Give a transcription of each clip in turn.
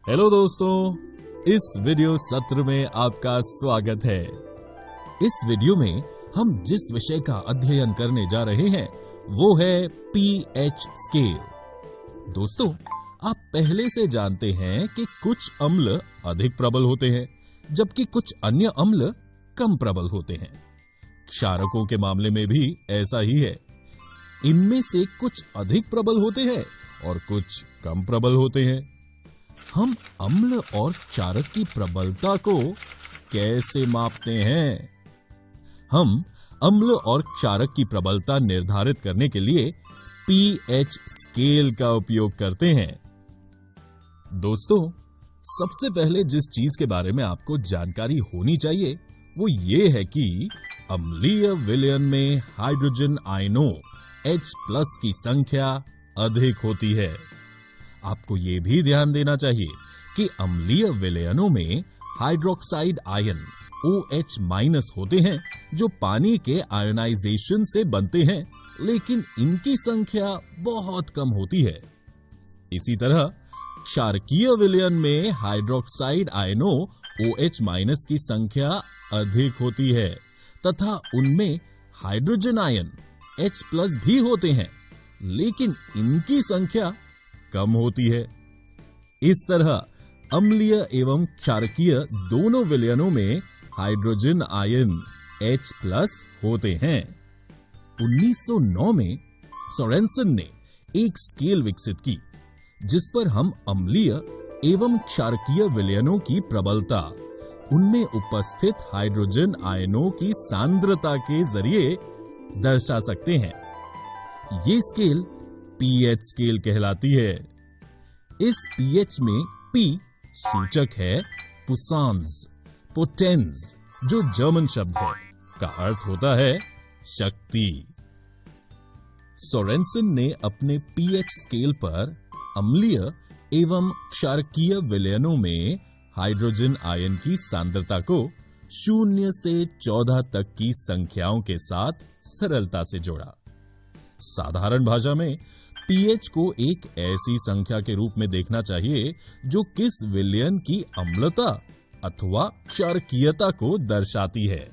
Hello दोस्तों, इस video सत्र में आपका स्वागत है। इस वीडियो में हम जिस विषय का अध्ययन करने जा रहे हैं वो है पीएच स्केल। दोस्तों, आप पहले से जानते हैं कि कुछ अम्ल अधिक प्रबल होते हैं जबकि कुछ अन्य अम्ल कम प्रबल होते हैं। क्षारकों के मामले में भी ऐसा ही है। इनमें से कुछ अधिक प्रबल होते हैं और कुछ कम प्रबल होते हैं। हम अम्ल और क्षारक की प्रबलता को कैसे मापते हैं? हम अम्ल और क्षारक की प्रबलता निर्धारित करने के लिए पीएच स्केल का उपयोग करते हैं। दोस्तों, सबसे पहले जिस चीज के बारे में आपको जानकारी होनी चाहिए वो ये है कि अम्लीय विलयन में हाइड्रोजन आयनों H+ की संख्या अधिक होती है। आपको यह भी ध्यान देना चाहिए कि अम्लीय विलयनों में हाइड्रोक्साइड आयन OH- होते हैं जो पानी के आयोनाइजेशन से बनते हैं, लेकिन इनकी संख्या बहुत कम होती है। इसी तरह क्षारकीय विलयन में हाइड्रोक्साइड आयनों OH- की संख्या अधिक होती है तथा उनमें हाइड्रोजन आयन H+ भी होते हैं, लेकिन इनकी संख्या कम होती है। इस तरह अम्लीय एवं क्षारकीय दोनों विलयनों में हाइड्रोजन आयन H+ होते हैं। 1909 में सोरेनसन ने एक स्केल विकसित की जिस पर हम अम्लीय एवं क्षारकीय विलयनों की प्रबलता उनमें उपस्थित हाइड्रोजन आयनों की सांद्रता के जरिए दर्शा सकते हैं। ये स्केल पीएच स्केल कहलाती है। इस पीएच में P सूचक है पुसान्स, पोटेंस जो जर्मन शब्द है का अर्थ होता है शक्ति। सोरेनसन ने अपने पीएच स्केल पर अम्लीय एवं क्षारकीय विलयनों में हाइड्रोजन आयन की सांद्रता को 0 से 14 तक की संख्याओं के साथ सरलता से जोड़ा। साधारण भाषा में पीएच को एक ऐसी संख्या के रूप में देखना चाहिए जो किस विलयन की अम्लता अथवा क्षारकीयता को दर्शाती है।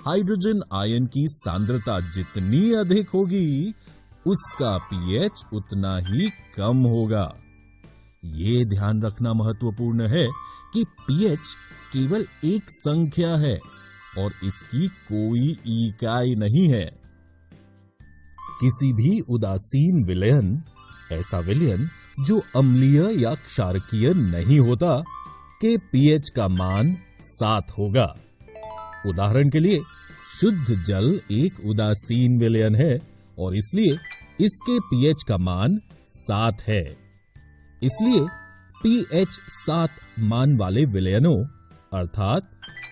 हाइड्रोजन आयन की सांद्रता जितनी अधिक होगी उसका पीएच उतना ही कम होगा। ये ध्यान रखना महत्वपूर्ण है कि पीएच केवल एक संख्या है और इसकी कोई इकाई नहीं है। किसी भी उदासीन विलयन, ऐसा विलयन जो अम्लीय या क्षारकीय नहीं होता, के पीएच का मान 7 होगा। उदाहरण के लिए शुद्ध जल एक उदासीन विलयन है और इसलिए इसके पीएच का मान 7 है। इसलिए पीएच 7 मान वाले विलयनों अर्थात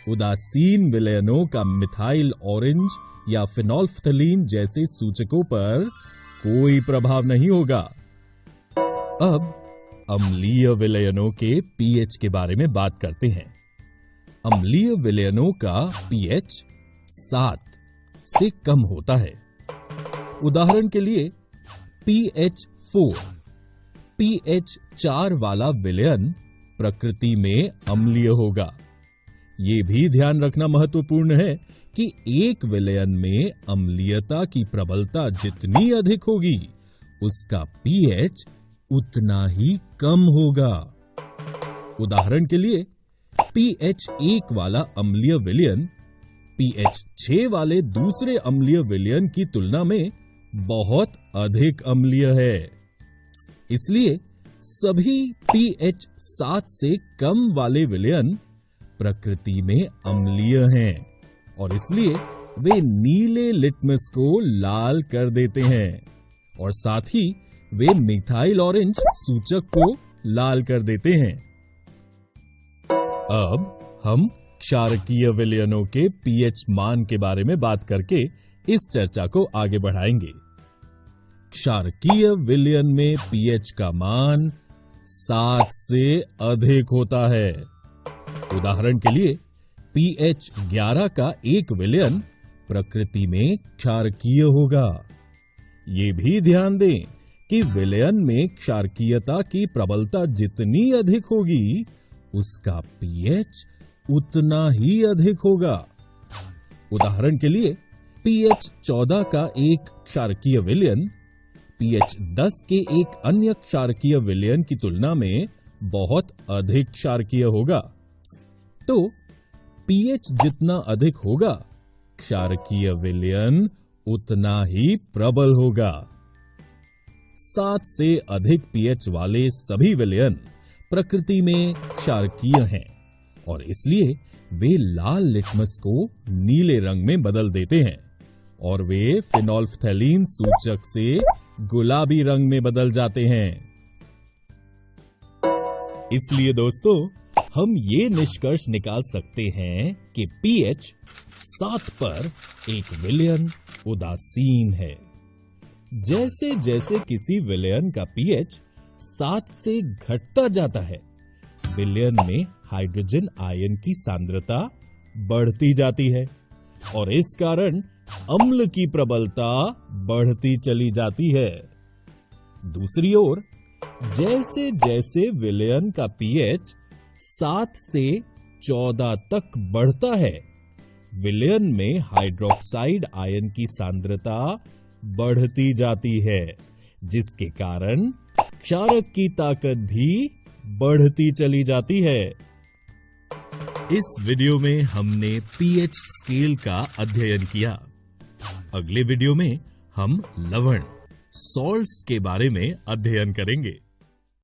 उदासीन विलयनों का मिथाइल ऑरेंज या फिनोल्फ्थलीन जैसे सूचकों पर कोई प्रभाव नहीं होगा। अब अम्लीय विलयनों के पीएच के बारे में बात करते हैं। अम्लीय विलयनों का पीएच 7 से कम होता है। उदाहरण के लिए pH 4, pH 4 वाला विलयन प्रकृति में अम्लीय होगा। ये भी ध्यान रखना महत्वपूर्ण है कि एक विलयन में अम्लीयता की प्रबलता जितनी अधिक होगी उसका पीएच उतना ही कम होगा। उदाहरण के लिए pH 1 वाला अम्लीय विलयन pH 6 वाले दूसरे अम्लीय विलयन की तुलना में बहुत अधिक अम्लीय है। इसलिए सभी pH 7 से कम वाले विलयन प्रकृति में अम्लीय हैं और इसलिए वे नीले लिटमस को लाल कर देते हैं और साथ ही वे मिथाइल ऑरेंज सूचक को लाल कर देते हैं। अब हम क्षारकीय विलयनों के पीएच मान के बारे में बात करके इस चर्चा को आगे बढ़ाएंगे। क्षारकीय विलयन में पीएच का मान 7 से अधिक होता है। उदाहरण के लिए pH 11 का एक विलयन प्रकृति में क्षारकीय होगा। ये भी ध्यान दें कि विलयन में क्षारकीयता की प्रबलता जितनी अधिक होगी, उसका पीएच उतना ही अधिक होगा। उदाहरण के लिए पीएच 14 का एक क्षारकीय विलयन पीएच 10 के एक अन्य क्षारकीय विलयन की तुलना में बहुत अधिक क्षारकीय होगा। तो पीएच जितना अधिक होगा, क्षारकीय विलयन उतना ही प्रबल होगा। 7 से अधिक पीएच वाले सभी विलयन प्रकृति में क्षारकीय हैं और इसलिए वे लाल लिटमस को नीले रंग में बदल देते हैं और वे फिनोल्फ्थैलीन सूचक से गुलाबी रंग में बदल जाते हैं। इसलिए दोस्तों, हम ये निष्कर्ष निकाल सकते हैं कि पीएच 7 पर एक विलयन उदासीन है। जैसे जैसे किसी विलयन का पीएच 7 से घटता जाता है, विलयन में हाइड्रोजन आयन की सांद्रता बढ़ती जाती है और इस कारण अम्ल की प्रबलता बढ़ती चली जाती है। दूसरी ओर, जैसे जैसे विलयन का पीएच 7 से 14 तक बढ़ता है, विलयन में हाइड्रोक्साइड आयन की सांद्रता बढ़ती जाती है, जिसके कारण क्षारक की ताकत भी बढ़ती चली जाती है। इस वीडियो में हमने पीएच स्केल का अध्ययन किया। अगले वीडियो में हम लवण सॉल्ट्स के बारे में अध्ययन करेंगे।